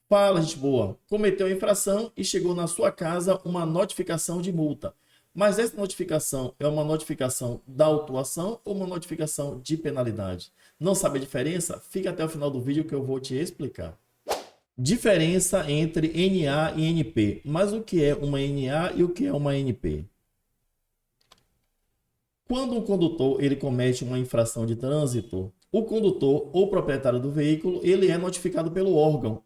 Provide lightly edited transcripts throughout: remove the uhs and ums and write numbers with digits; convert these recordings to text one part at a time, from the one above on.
Fala, gente boa. Cometeu a infração e chegou na sua casa uma notificação de multa. Mas essa notificação é uma notificação da autuação ou uma notificação de penalidade? Não sabe a diferença? Fica até o final do vídeo que eu vou te explicar. Diferença entre NA e NP. Mas o que é uma NA e o que é uma NP? Quando um condutor ele comete uma infração de trânsito, o condutor ou proprietário do veículo ele é notificado pelo órgão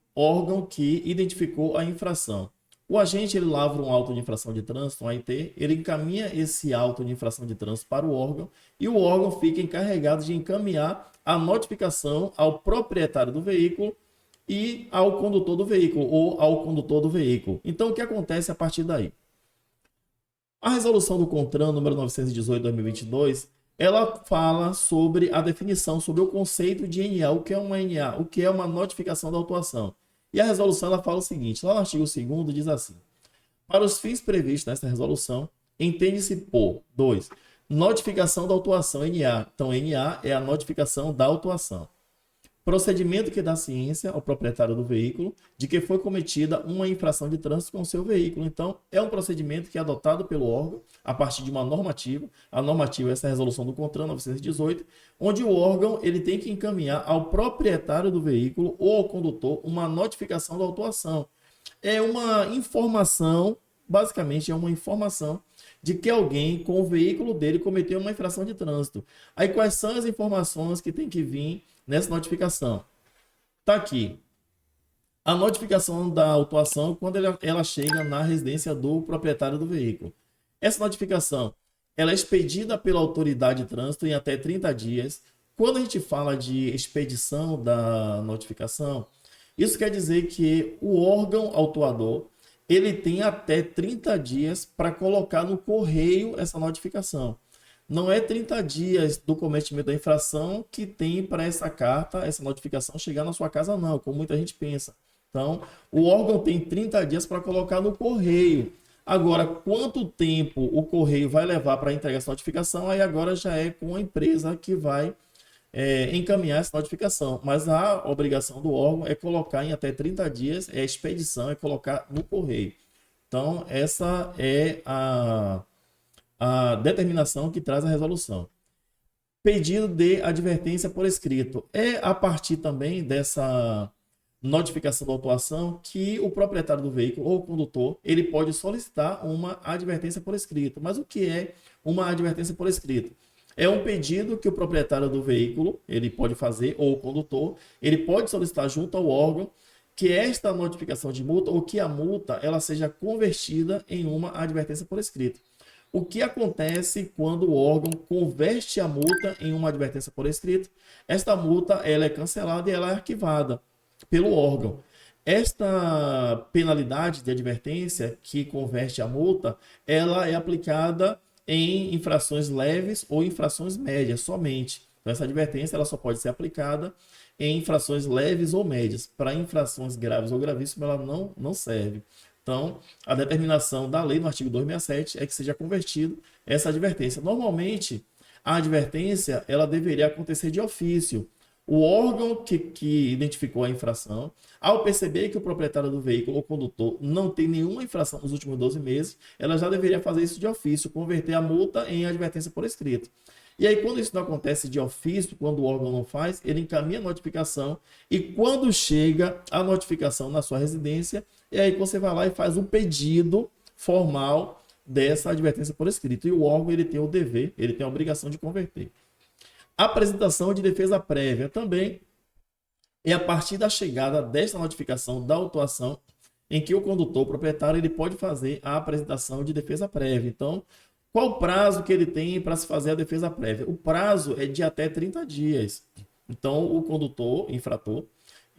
que identificou a infração. O agente ele lavra um auto de infração de trânsito, um AIT, ele encaminha esse auto de infração de trânsito para o órgão e o órgão fica encarregado de encaminhar a notificação ao proprietário do veículo e ao condutor do veículo ou ao condutor do veículo. Então, o que acontece a partir daí? A resolução do CONTRAN número 918/2022, ela fala sobre a definição, sobre o conceito de NA, o que é uma NA, o que é uma notificação da autuação. E a resolução ela fala o seguinte, lá no artigo 2º diz assim: para os fins previstos nesta resolução, entende-se por 2. Notificação da autuação, NA. Então, NA é a notificação da autuação. Procedimento que dá ciência ao proprietário do veículo de que foi cometida uma infração de trânsito com o seu veículo. Então, é um procedimento que é adotado pelo órgão a partir de uma normativa. A normativa é essa resolução do CONTRAN 918, onde o órgão ele tem que encaminhar ao proprietário do veículo ou ao condutor uma notificação da autuação. É uma informação, basicamente é uma informação de que alguém com o veículo dele cometeu uma infração de trânsito. Aí quais são as informações que tem que vir nessa notificação? Tá aqui. A notificação da autuação quando ela chega na residência do proprietário do veículo. Essa notificação ela é expedida pela autoridade de trânsito em até 30 dias. Quando a gente fala de expedição da notificação, isso quer dizer que o órgão autuador ele tem até 30 dias para colocar no correio essa notificação. Não é 30 dias do cometimento da infração que tem para essa carta, essa notificação chegar na sua casa, não, como muita gente pensa. Então, o órgão tem 30 dias para colocar no correio. Agora, quanto tempo o correio vai levar para entregar essa notificação, aí agora já é com a empresa que vai encaminhar essa notificação. Mas a obrigação do órgão é colocar em até 30 dias, é a expedição, é colocar no correio. Então, essa é a determinação que traz a resolução. Pedido de advertência por escrito. É a partir também dessa notificação da autuação que o proprietário do veículo ou o condutor ele pode solicitar uma advertência por escrito. Mas o que é uma advertência por escrito? É um pedido que o proprietário do veículo ele pode fazer, ou o condutor, ele pode solicitar junto ao órgão que esta notificação de multa ou que a multa ela seja convertida em uma advertência por escrito. O que acontece quando o órgão converte a multa em uma advertência por escrito? Esta multa ela é cancelada e ela é arquivada pelo órgão. Esta penalidade de advertência que converte a multa, ela é aplicada em infrações leves ou infrações médias somente. Então, essa advertência ela só pode ser aplicada em infrações leves ou médias. Para infrações graves ou gravíssimas, ela não serve. Então, a determinação da lei no artigo 267 é que seja convertido essa advertência. Normalmente, a advertência ela deveria acontecer de ofício. O órgão que identificou a infração, ao perceber que o proprietário do veículo ou condutor não tem nenhuma infração nos últimos 12 meses, ela já deveria fazer isso de ofício, converter a multa em advertência por escrito. E aí, quando isso não acontece de ofício, quando o órgão não faz, ele encaminha a notificação e quando chega a notificação na sua residência, e aí você vai lá e faz um pedido formal dessa advertência por escrito. E o órgão ele tem o dever, ele tem a obrigação de converter. Apresentação de defesa prévia também é a partir da chegada desta notificação da autuação em que o condutor, o proprietário, ele pode fazer a apresentação de defesa prévia. Então, qual o prazo que ele tem para se fazer a defesa prévia? O prazo é de até 30 dias. Então, o condutor, infrator,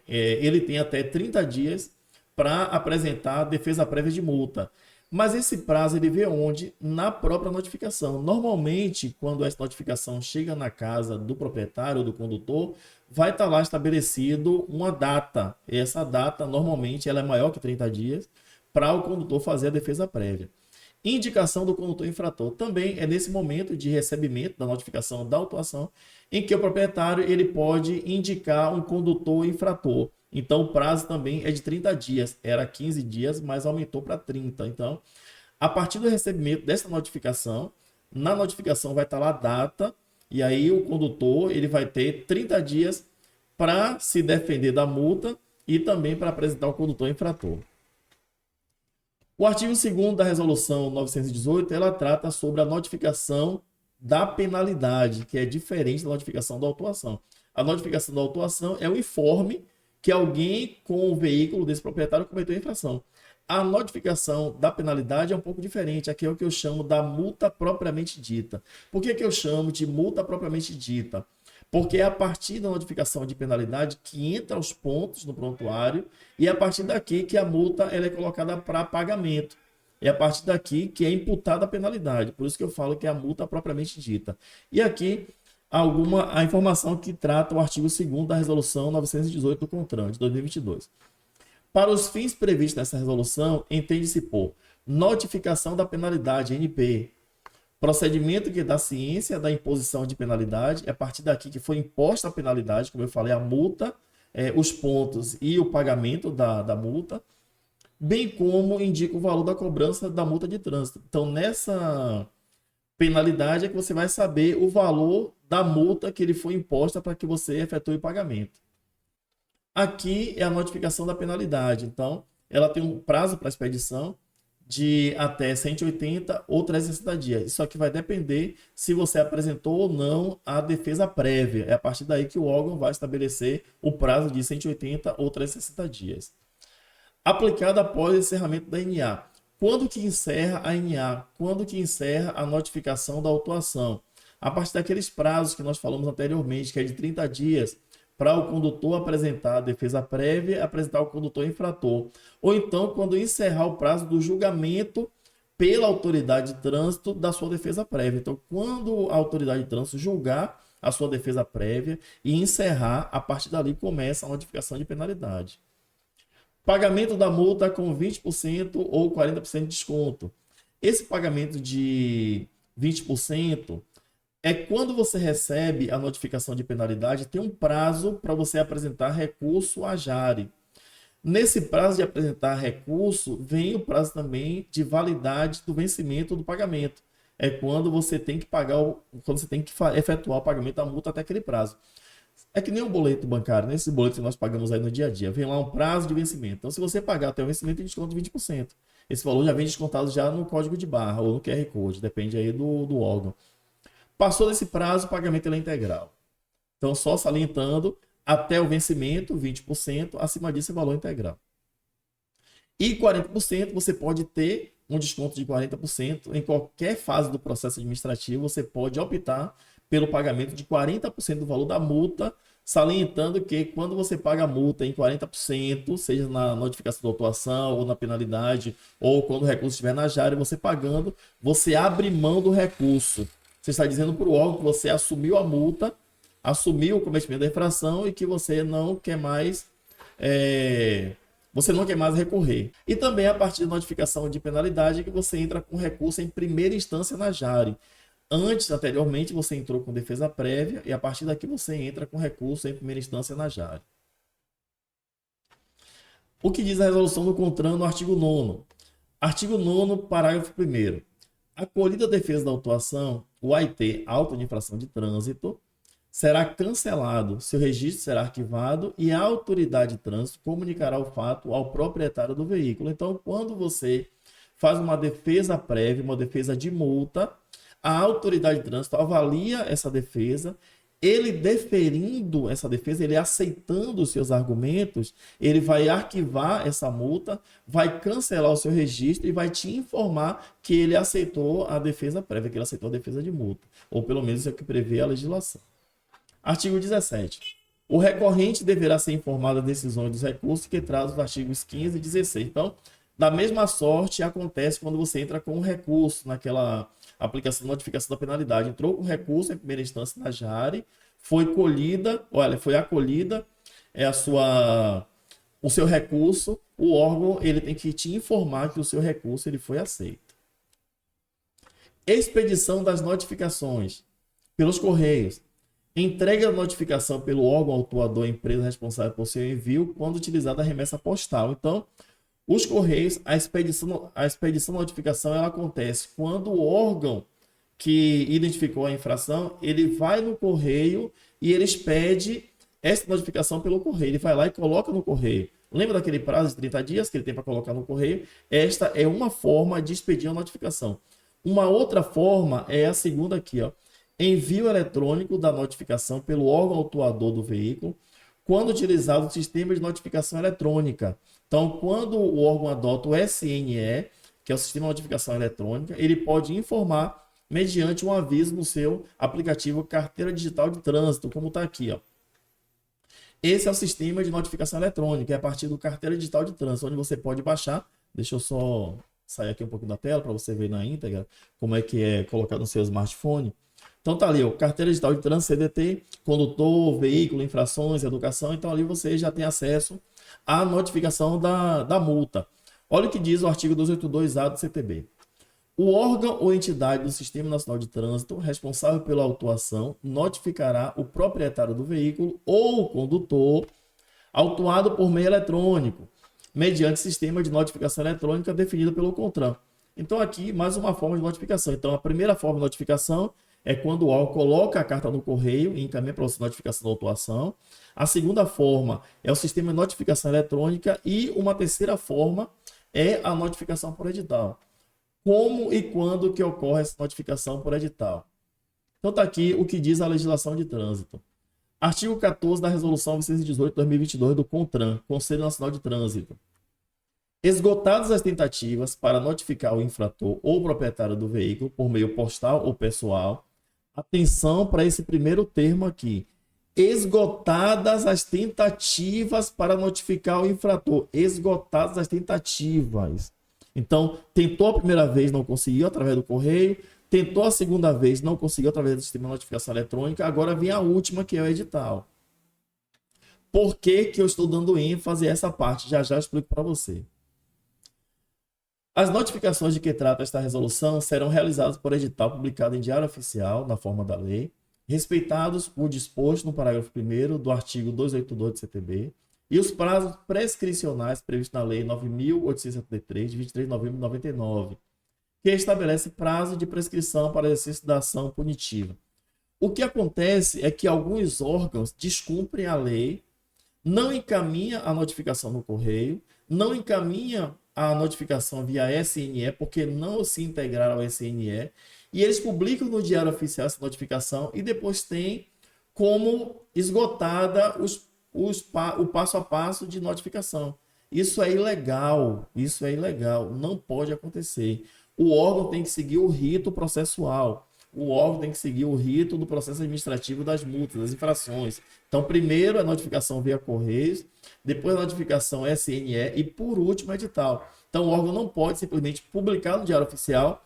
ele tem até 30 dias para apresentar a defesa prévia de multa. Mas esse prazo ele vê onde? Na própria notificação. Normalmente, quando essa notificação chega na casa do proprietário ou do condutor, vai estar lá estabelecido uma data. E essa data, normalmente, ela é maior que 30 dias para o condutor fazer a defesa prévia. Indicação do condutor infrator. Também é nesse momento de recebimento da notificação da autuação em que o proprietário ele pode indicar um condutor infrator. Então, o prazo também é de 30 dias. Era 15 dias, mas aumentou para 30. Então, a partir do recebimento dessa notificação, na notificação vai estar lá a data, e aí o condutor ele vai ter 30 dias para se defender da multa e também para apresentar o condutor infrator. O artigo 2º da Resolução 918, ela trata sobre a notificação da penalidade, que é diferente da notificação da autuação. A notificação da autuação é o informe que alguém com o veículo desse proprietário cometeu infração. A notificação da penalidade é um pouco diferente. Aqui é o que eu chamo da multa propriamente dita. Por que eu chamo de multa propriamente dita? Porque é a partir da notificação de penalidade que entra os pontos no prontuário e é a partir daqui que a multa ela é colocada para pagamento. É a partir daqui que é imputada a penalidade. Por isso que eu falo que é a multa propriamente dita. E aqui a informação que trata o artigo 2º da Resolução 918 do CONTRAN, de 2022. Para os fins previstos nessa resolução, entende-se por notificação da penalidade, NP, procedimento que dá ciência da imposição de penalidade, é a partir daqui que foi imposta a penalidade, como eu falei, a multa, os pontos e o pagamento da multa, bem como indica o valor da cobrança da multa de trânsito. Então, nessa penalidade é que você vai saber o valor da multa que ele foi imposta para que você efetue o pagamento. Aqui é a notificação da penalidade. Então, ela tem um prazo para expedição de até 180 ou 360 dias. Isso aqui vai depender se você apresentou ou não a defesa prévia. É a partir daí que o órgão vai estabelecer o prazo de 180 ou 360 dias. Aplicada após o encerramento da NA. Quando que encerra a NA? Quando que encerra a notificação da autuação? A partir daqueles prazos que nós falamos anteriormente, que é de 30 dias, para o condutor apresentar a defesa prévia e apresentar o condutor infrator. Ou então, quando encerrar o prazo do julgamento pela autoridade de trânsito da sua defesa prévia. Então, quando a autoridade de trânsito julgar a sua defesa prévia e encerrar, a partir dali começa a notificação de penalidade. Pagamento da multa com 20% ou 40% de desconto. Esse pagamento de 20% é quando você recebe a notificação de penalidade, tem um prazo para você apresentar recurso à JARE. Nesse prazo de apresentar recurso, vem o prazo também de validade do vencimento do pagamento. É quando você tem que pagar, quando você tem que efetuar o pagamento da multa até aquele prazo. É que nem um boleto bancário, nesse boleto que nós pagamos aí no dia a dia, vem lá um prazo de vencimento. Então, se você pagar até o vencimento, tem desconto de 20%. Esse valor já vem descontado já no código de barra ou no QR Code, depende aí do órgão. Passou desse prazo, o pagamento é integral. Então, só salientando, até o vencimento, 20%, acima disso é valor integral. E 40%, você pode ter um desconto de 40%. Em qualquer fase do processo administrativo, você pode optar pelo pagamento de 40% do valor da multa, salientando que quando você paga a multa em 40%, seja na notificação da autuação ou na penalidade, ou quando o recurso estiver na JARE, você pagando, você abre mão do recurso. Você está dizendo para o órgão que você assumiu a multa, assumiu o cometimento da infração e que você não quer mais recorrer. E também a partir da notificação de penalidade que você entra com recurso em primeira instância na JARE. Anteriormente, você entrou com defesa prévia e a partir daqui você entra com recurso em primeira instância na JARE. O que diz a resolução do CONTRAN no artigo 9º? Artigo 9º, parágrafo 1º. Acolhida a defesa da autuação, o AIT, auto de infração de trânsito, será cancelado, seu registro será arquivado e a autoridade de trânsito comunicará o fato ao proprietário do veículo. Então, quando você faz uma defesa prévia, uma defesa de multa, a autoridade de trânsito avalia essa defesa, ele deferindo essa defesa, ele aceitando os seus argumentos, ele vai arquivar essa multa, vai cancelar o seu registro e vai te informar que ele aceitou a defesa prévia, que ele aceitou a defesa de multa, ou pelo menos é o que prevê a legislação. Artigo 17. O recorrente deverá ser informado das decisões dos recursos que traz os artigos 15 e 16. Então, da mesma sorte acontece quando você entra com um recurso naquela aplicação de notificação da penalidade. Entrou com recurso em primeira instância na JARE, foi acolhida o seu recurso, o órgão ele tem que te informar que o seu recurso ele foi aceito. Expedição das notificações pelos correios. Entrega a notificação pelo órgão autuador, empresa responsável por seu envio, quando utilizada a remessa postal. Então, os Correios, a expedição da notificação, ela acontece quando o órgão que identificou a infração, ele vai no Correio e ele expede essa notificação pelo Correio. Ele vai lá e coloca no Correio. Lembra daquele prazo de 30 dias que ele tem para colocar no Correio? Esta é uma forma de expedir a notificação. Uma outra forma é a segunda aqui, ó. Envio eletrônico da notificação pelo órgão autuador do veículo, quando utilizado o sistema de notificação eletrônica. Então, quando o órgão adota o SNE, que é o Sistema de Notificação Eletrônica, ele pode informar mediante um aviso no seu aplicativo Carteira Digital de Trânsito, como está aqui, ó. Esse é o sistema de notificação eletrônica, é a partir do Carteira Digital de Trânsito, onde você pode baixar. Deixa eu só sair aqui um pouquinho da tela para você ver na íntegra como é que é colocado no seu smartphone. Então tá ali, ó, Carteira Digital de Trânsito, CDT, condutor, veículo, infrações, educação. Então ali você já tem acesso à notificação da multa. Olha o que diz o artigo 282-A do CTB. O órgão ou entidade do Sistema Nacional de Trânsito responsável pela autuação notificará o proprietário do veículo ou o condutor autuado por meio eletrônico, mediante sistema de notificação eletrônica definido pelo CONTRAN. Então aqui mais uma forma de notificação. Então a primeira forma de notificação é quando o órgão coloca a carta no correio e encaminha para você a notificação da autuação. A segunda forma é o sistema de notificação eletrônica e uma terceira forma é a notificação por edital. Como e quando que ocorre essa notificação por edital? Então está aqui o que diz a legislação de trânsito. Artigo 14 da Resolução 618/2022 do CONTRAN, Conselho Nacional de Trânsito. Esgotadas as tentativas para notificar o infrator ou proprietário do veículo por meio postal ou pessoal, atenção para esse primeiro termo aqui. Esgotadas as tentativas para notificar o infrator. Esgotadas as tentativas. Então, tentou a primeira vez, não conseguiu através do correio. Tentou a segunda vez, não conseguiu através do sistema de notificação eletrônica. Agora vem a última, que é o edital. Por que que eu estou dando ênfase a essa parte? Já já explico para você. As notificações de que trata esta resolução serão realizadas por edital publicado em Diário Oficial, na forma da lei, respeitados o disposto no parágrafo 1º do artigo 282 do CTB e os prazos prescricionais previstos na Lei 9.873, de 23 de novembro de 99, que estabelece prazo de prescrição para exercício da ação punitiva. O que acontece é que alguns órgãos descumprem a lei, não encaminham a notificação no correio, não encaminham a notificação via SNE, porque não se integraram ao SNE, e eles publicam no Diário Oficial essa notificação e depois tem como esgotada o passo a passo de notificação. Isso é ilegal, não pode acontecer. O órgão tem que seguir o rito processual, o órgão tem que seguir o rito do processo administrativo das multas, das infrações. Então, primeiro a notificação via Correios, depois a notificação SNE e, por último, edital. Então, o órgão não pode simplesmente publicar no Diário Oficial.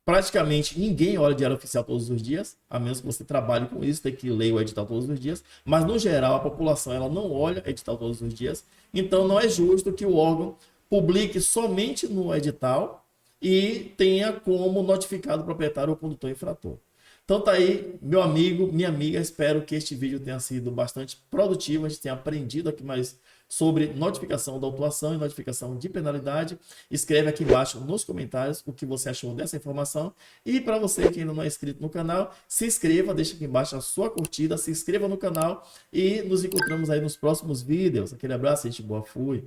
Praticamente ninguém olha o Diário Oficial todos os dias, a menos que você trabalhe com isso, tem que ler o edital todos os dias. Mas, no geral, a população ela não olha o edital todos os dias. Então, não é justo que o órgão publique somente no edital e tenha como notificado o proprietário ou condutor infrator. Então tá aí, meu amigo, minha amiga, espero que este vídeo tenha sido bastante produtivo, a gente tenha aprendido aqui mais sobre notificação da autuação e notificação de penalidade. Escreve aqui embaixo nos comentários o que você achou dessa informação. E para você que ainda não é inscrito no canal, se inscreva, deixa aqui embaixo a sua curtida, se inscreva no canal e nos encontramos aí nos próximos vídeos. Aquele abraço, gente boa, fui!